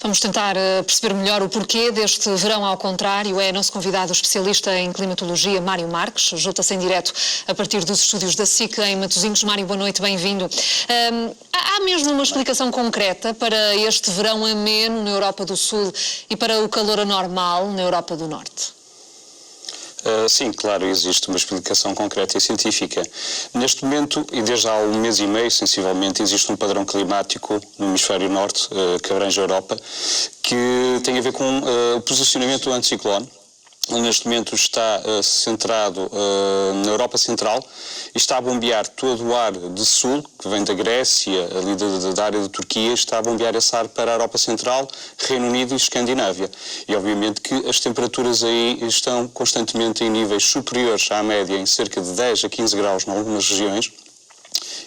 Vamos tentar perceber melhor o porquê deste verão ao contrário. É nosso convidado o especialista em climatologia, Mário Marques, junta-se em direto a partir dos estúdios da SIC em Matosinhos. Mário, boa noite, bem-vindo. Há mesmo uma explicação concreta para este verão ameno na Europa do Sul e para o calor anormal na Europa do Norte? Sim, claro, existe uma explicação concreta e científica. Neste momento, e desde há um mês e meio, sensivelmente, existe um padrão climático no hemisfério norte, que abrange a Europa, que tem a ver com o posicionamento do anticiclone. Ele neste momento está centrado na Europa Central e está a bombear todo o ar de sul, que vem da Grécia, ali da área da Turquia, está a bombear esse ar para a Europa Central, Reino Unido e Escandinávia. E obviamente que as temperaturas aí estão constantemente em níveis superiores à média, em cerca de 10 a 15 graus em algumas regiões.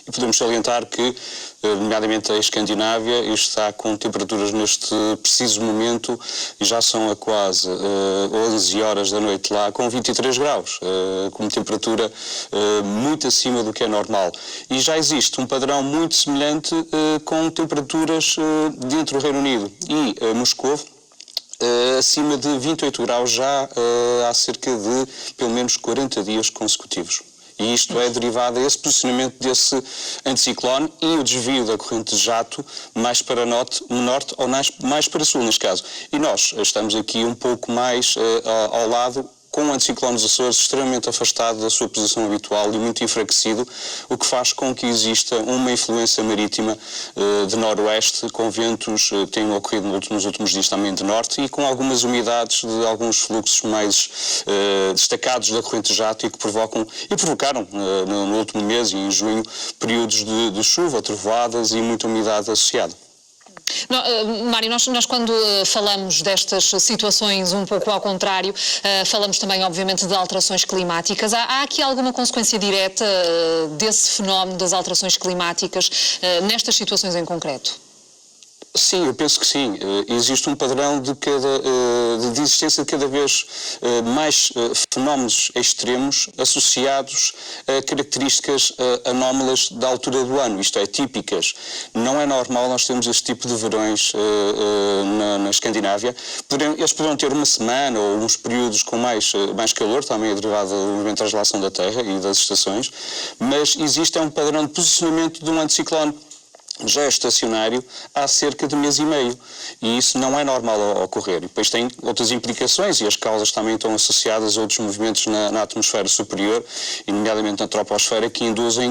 E podemos salientar que, nomeadamente a Escandinávia, está com temperaturas neste preciso momento, e já são a quase 11 horas da noite lá, com 23 graus, com uma temperatura muito acima do que é normal. E já existe um padrão muito semelhante com temperaturas dentro do Reino Unido e Moscovo, acima de 28 graus já há cerca de pelo menos 40 dias consecutivos. E isto é derivado desse posicionamento desse anticiclone e o desvio da corrente de jato mais para norte ou mais para sul, neste caso. E nós estamos aqui um pouco mais ao lado, com o anticiclone dos Açores extremamente afastado da sua posição habitual e muito enfraquecido, o que faz com que exista uma influência marítima de noroeste, com ventos que têm ocorrido nos últimos dias também de norte e com algumas umidades de alguns fluxos mais destacados da corrente de jato e que provocaram no último mês e em junho períodos de chuva, trovoadas e muita umidade associada. Mário, nós quando falamos destas situações um pouco ao contrário, falamos também obviamente de alterações climáticas. Há aqui alguma consequência direta desse fenómeno das alterações climáticas nestas situações em concreto? Sim, eu penso que sim. Existe um padrão de existência de cada vez mais fenómenos extremos associados a características anómalas da altura do ano, isto é, típicas. Não é normal nós termos este tipo de verões na Escandinávia. Eles poderão ter uma semana ou uns períodos com mais calor, também é derivado do movimento da translação da Terra e das estações, mas existe um padrão de posicionamento de um anticiclone já estacionário há cerca de mês e meio, e isso não é normal ocorrer. E depois tem outras implicações, e as causas também estão associadas a outros movimentos na atmosfera superior, e nomeadamente na troposfera, que induzem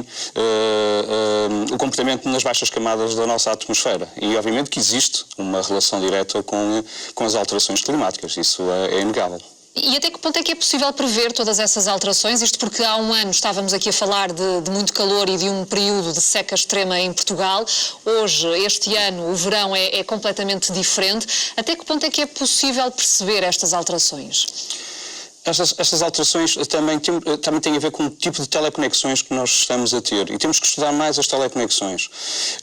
o comportamento nas baixas camadas da nossa atmosfera. E obviamente que existe uma relação direta com as alterações climáticas, isso é inegável. E até que ponto é que é possível prever todas essas alterações? Isto porque há um ano estávamos aqui a falar de muito calor e de um período de seca extrema em Portugal. Hoje, este ano, o verão é completamente diferente. Até que ponto é que é possível perceber estas alterações? Estas alterações também têm a ver com o tipo de teleconexões que nós estamos a ter, e temos que estudar mais as teleconexões.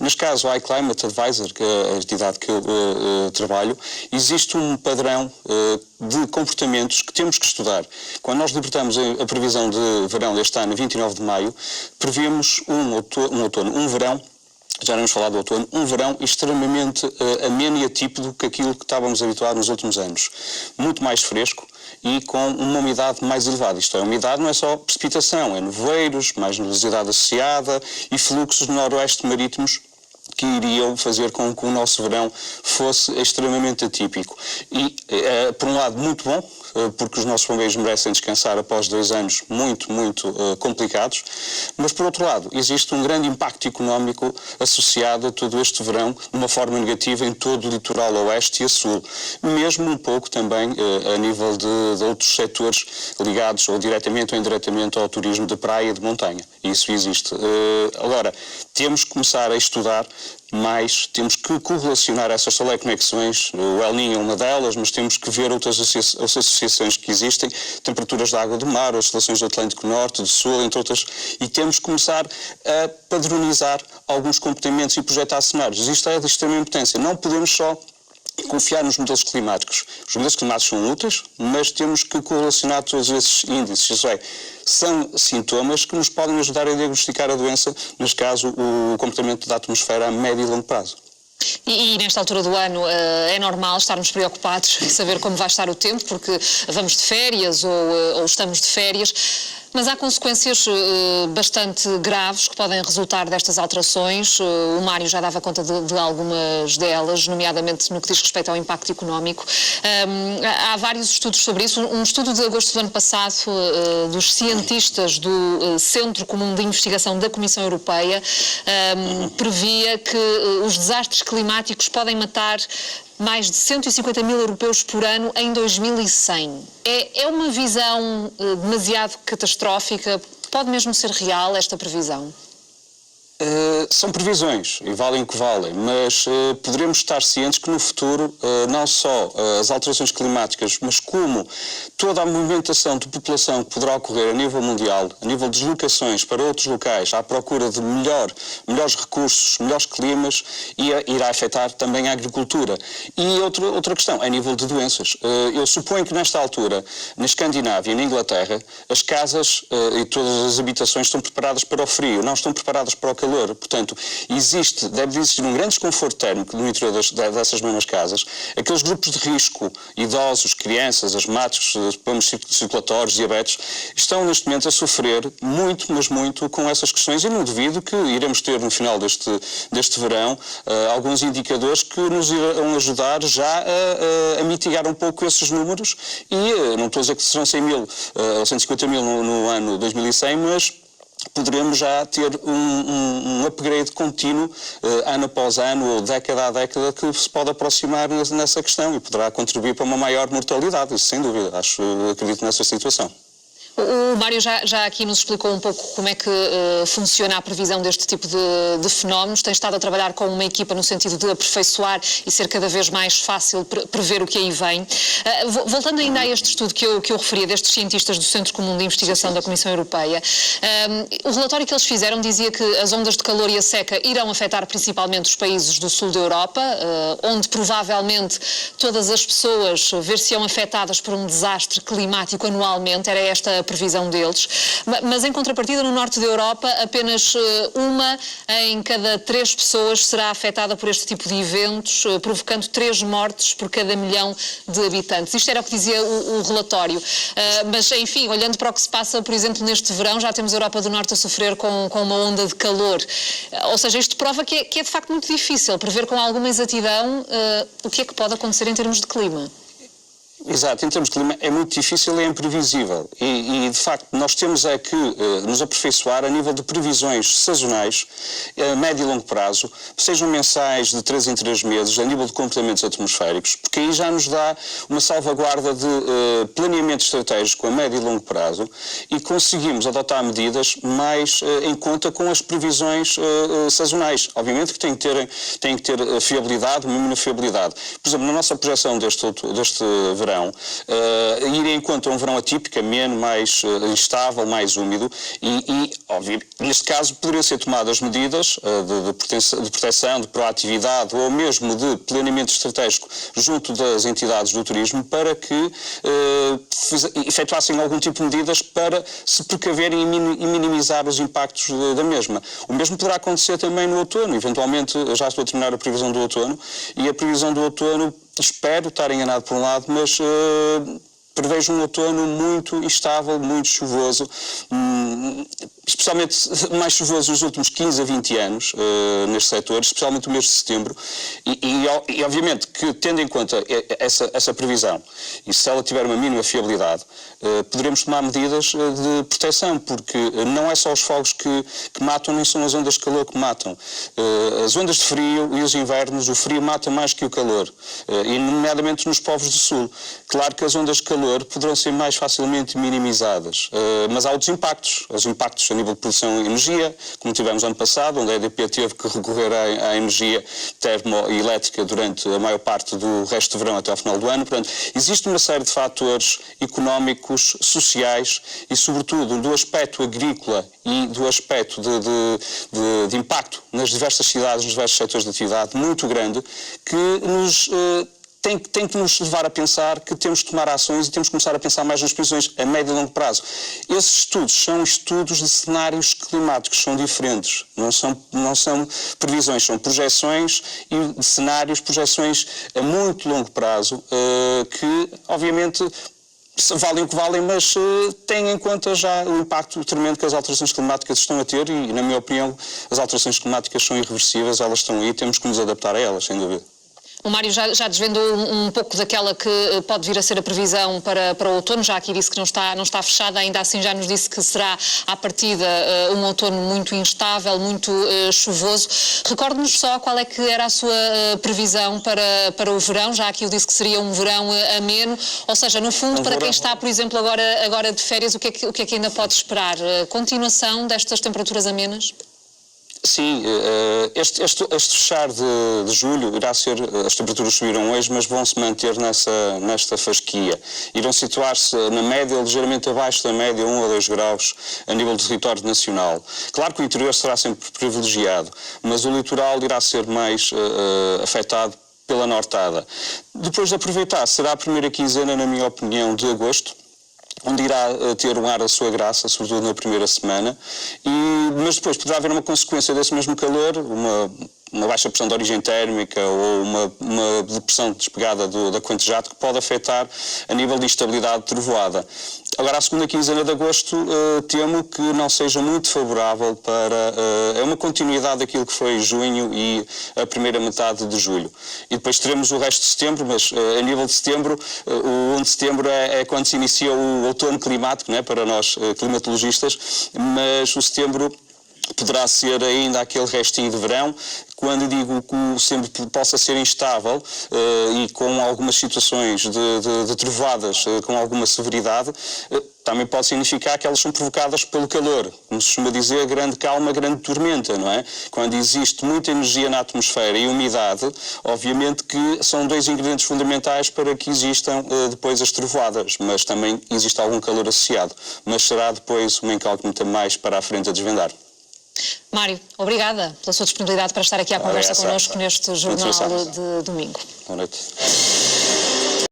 Neste caso, a iClimate Advisor, que é a entidade que eu trabalho, existe um padrão de comportamentos que temos que estudar. Quando nós libertamos a previsão de verão deste ano, 29 de maio, prevemos um verão, já não vamos falar do outono, um verão extremamente ameno e atípico que aquilo que estávamos habituados nos últimos anos. Muito mais fresco e com uma umidade mais elevada. Isto é, a umidade não é só precipitação, é nevoeiros, mais nebulosidade associada e fluxos de noroeste marítimos que iriam fazer com que o nosso verão fosse extremamente atípico. E, por um lado, muito bom, porque os nossos bombeiros merecem descansar após 2 anos muito complicados, mas, por outro lado, existe um grande impacto económico associado a todo este verão, de uma forma negativa em todo o litoral oeste e a sul, mesmo um pouco também a nível de outros setores ligados ou diretamente ou indiretamente ao turismo de praia e de montanha. Isso existe. Agora, temos que começar a estudar mais, temos que correlacionar essas teleconexões. O El Niño é uma delas, mas temos que ver outras associações que existem, temperaturas da água do mar, oscilações do Atlântico Norte, do Sul, entre outras, e temos que começar a padronizar alguns comportamentos e projetar cenários. Isto é de extrema importância. Não podemos só confiar nos modelos climáticos. Os modelos climáticos são úteis, mas temos que correlacionar todos esses índices. Isso é, são sintomas que nos podem ajudar a diagnosticar a doença, neste caso, o comportamento da atmosfera a médio e longo prazo. E nesta altura do ano é normal estarmos preocupados em saber como vai estar o tempo, porque vamos de férias ou estamos de férias, mas há consequências bastante graves que podem resultar destas alterações. O Mário já dava conta de algumas delas, nomeadamente no que diz respeito ao impacto económico. Há vários estudos sobre isso. Um estudo de agosto do ano passado dos cientistas do Centro Comum de Investigação da Comissão Europeia previa que os desastres climáticos podem matar mais de 150 mil europeus por ano em 2100. É uma visão demasiado catastrófica? Pode mesmo ser real esta previsão? São previsões e valem o que valem, mas poderemos estar cientes que no futuro não só as alterações climáticas, mas como toda a movimentação de população que poderá ocorrer a nível mundial, a nível de deslocações para outros locais, à procura de melhores recursos, melhores climas, irá afetar também a agricultura. E outra questão, a nível de doenças. Eu suponho que nesta altura, na Escandinávia e na Inglaterra, as casas e todas as habitações estão preparadas para o frio, não estão preparadas para o calor. Portanto, deve existir um grande desconforto térmico no interior dessas mesmas casas. Aqueles grupos de risco, idosos, crianças, asmáticos, problemas circulatórios, diabetes, estão neste momento a sofrer muito, mas muito com essas questões, e não duvido que iremos ter no final deste verão alguns indicadores que nos irão ajudar já a mitigar um pouco esses números, e não estou a dizer que serão 100 mil ou 150 mil no ano 2100, mas poderemos já ter um upgrade contínuo, ano após ano ou década a década, que se pode aproximar nessa questão e poderá contribuir para uma maior mortalidade, isso sem dúvida, acredito nessa situação. O Mário já aqui nos explicou um pouco como é que funciona a previsão deste tipo de fenómenos. Tem estado a trabalhar com uma equipa no sentido de aperfeiçoar e ser cada vez mais fácil prever o que aí vem. Voltando ainda a este estudo que eu referia, destes cientistas do Centro Comum de Investigação da Comissão Europeia, o relatório que eles fizeram dizia que as ondas de calor e a seca irão afetar principalmente os países do sul da Europa, onde provavelmente todas as pessoas ver-se-ão afetadas por um desastre climático anualmente. Era esta a previsão deles, mas em contrapartida no norte da Europa apenas uma em cada 3 pessoas será afetada por este tipo de eventos, provocando 3 mortes por cada 1 milhão de habitantes. Isto era o que dizia o relatório, mas enfim, olhando para o que se passa, por exemplo, neste verão, já temos a Europa do Norte a sofrer com uma onda de calor, ou seja, isto prova que é de facto muito difícil prever com alguma exatidão o que é que pode acontecer em termos de clima. Exato, em termos de clima é muito difícil e é imprevisível e de facto nós temos que nos aperfeiçoar a nível de previsões sazonais, a médio e longo prazo, sejam mensais de 3 em 3 meses, a nível de comportamentos atmosféricos, porque aí já nos dá uma salvaguarda de planeamento estratégico a médio e longo prazo e conseguimos adotar medidas mais em conta com as previsões sazonais. Obviamente que tem que ter fiabilidade, uma mínima fiabilidade. Por exemplo, na nossa projeção deste verão, ir em conta um verão atípico, ameno, mais instável, mais úmido e óbvio, neste caso poderiam ser tomadas medidas de proteção, de proatividade ou mesmo de planeamento estratégico junto das entidades do turismo para que efetuassem algum tipo de medidas para se precaverem e minimizar os impactos da mesma. O mesmo poderá acontecer também no outono, eventualmente já estou a terminar a previsão do outono e a previsão do outono espero estar enganado por um lado, mas prevejo um outono muito instável, muito chuvoso, especialmente mais chuvoso nos últimos 15 a 20 anos neste setor, especialmente o mês de setembro, e obviamente que tendo em conta essa previsão, e se ela tiver uma mínima fiabilidade, poderemos tomar medidas de proteção, porque não é só os fogos que matam, nem são as ondas de calor que matam. As ondas de frio e os invernos, o frio mata mais que o calor, e nomeadamente nos povos do sul. Claro que as ondas de calor poderão ser mais facilmente minimizadas, mas há outros impactos, os impactos a nível de produção de energia, como tivemos ano passado, onde a EDP teve que recorrer à energia termoelétrica durante a maior parte do resto do verão até ao final do ano. Portanto, existe uma série de fatores económicos, sociais e, sobretudo, do aspecto agrícola e do aspecto de impacto nas diversas cidades, nos diversos setores de atividade, muito grande, que nos tem que nos levar a pensar que temos de tomar ações e temos que começar a pensar mais nas previsões a médio e longo prazo. Esses estudos são estudos de cenários climáticos, são diferentes, não são previsões, são projeções e de cenários, projeções a muito longo prazo, que obviamente valem o que valem, mas têm em conta já o impacto tremendo que as alterações climáticas estão a ter e, na minha opinião, as alterações climáticas são irreversíveis, elas estão aí, temos que nos adaptar a elas, sem dúvida. O Mário já desvendou um pouco daquela que pode vir a ser a previsão para o outono, já aqui disse que não está fechada, ainda assim já nos disse que será, à partida, um outono muito instável, muito chuvoso. Recorde-nos só qual é que era a sua previsão para o verão, já aqui eu disse que seria um verão ameno, ou seja, no fundo, para quem está, por exemplo, agora de férias, o que é que ainda pode esperar? Continuação destas temperaturas amenas? Sim, este fechar de julho irá ser, as temperaturas subiram hoje, mas vão se manter nesta fasquia. Irão situar-se na média, ligeiramente abaixo da média, 1 a 2 graus a nível do território nacional. Claro que o interior será sempre privilegiado, mas o litoral irá ser mais afetado pela nortada. Depois de aproveitar, será a primeira quinzena, na minha opinião, de agosto, onde irá ter um ar da sua graça, sobretudo na primeira semana, mas depois poderá haver uma consequência desse mesmo calor, uma baixa pressão de origem térmica ou uma depressão despegada da corrente de jato que pode afetar a nível de instabilidade de trovoada. Agora, a segunda quinzena de agosto, temo que não seja muito favorável para... é uma continuidade daquilo que foi junho e a primeira metade de julho. E depois teremos o resto de setembro, mas a nível de setembro, o 1 de setembro é quando se inicia o outono climático, né, para nós climatologistas, mas o setembro poderá ser ainda aquele restinho de verão. Quando digo que o setembro possa ser instável e com algumas situações de trovoadas com alguma severidade, também pode significar que elas são provocadas pelo calor. Como se costuma dizer, grande calma, grande tormenta, não é? Quando existe muita energia na atmosfera e umidade, obviamente que são dois ingredientes fundamentais para que existam depois as trovoadas, mas também existe algum calor associado. Mas será depois uma incógnita mais para a frente a desvendar. Mário, obrigada pela sua disponibilidade para estar aqui à conversa connosco neste jornal de domingo. Boa noite.